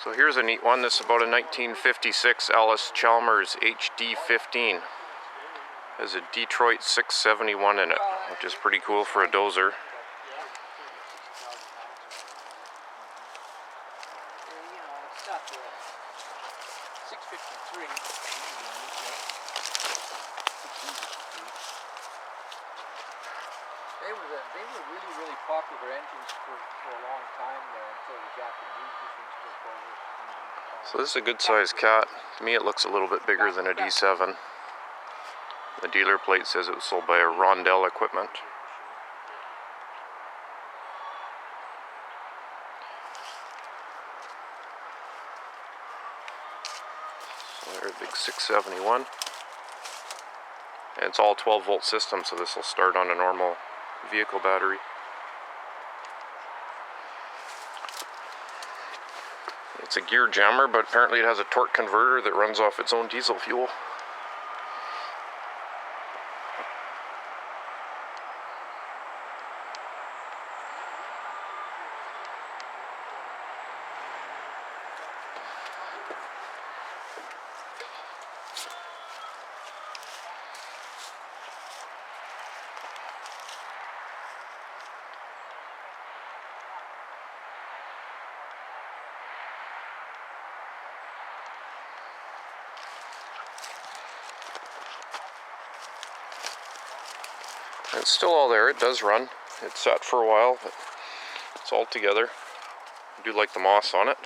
So here's a neat one. This is about a 1956 Allis Chalmers HD15. Has a Detroit 671 in it, which is pretty cool for a dozer. They were really popular engines for a long time there until the Japanese machines took over. So this is a good sized cat. To me it looks a little bit bigger than a D7. The dealer plate says it was sold by a Rondell Equipment. So there's a big 671. And it's all 12 volt system, so this will start on a normal vehicle battery. It's a gear jammer, but apparently it has a torque converter that runs off its own diesel fuel. It's still all there. It does run. It sat for a while, but it's all together. I do like the moss on it.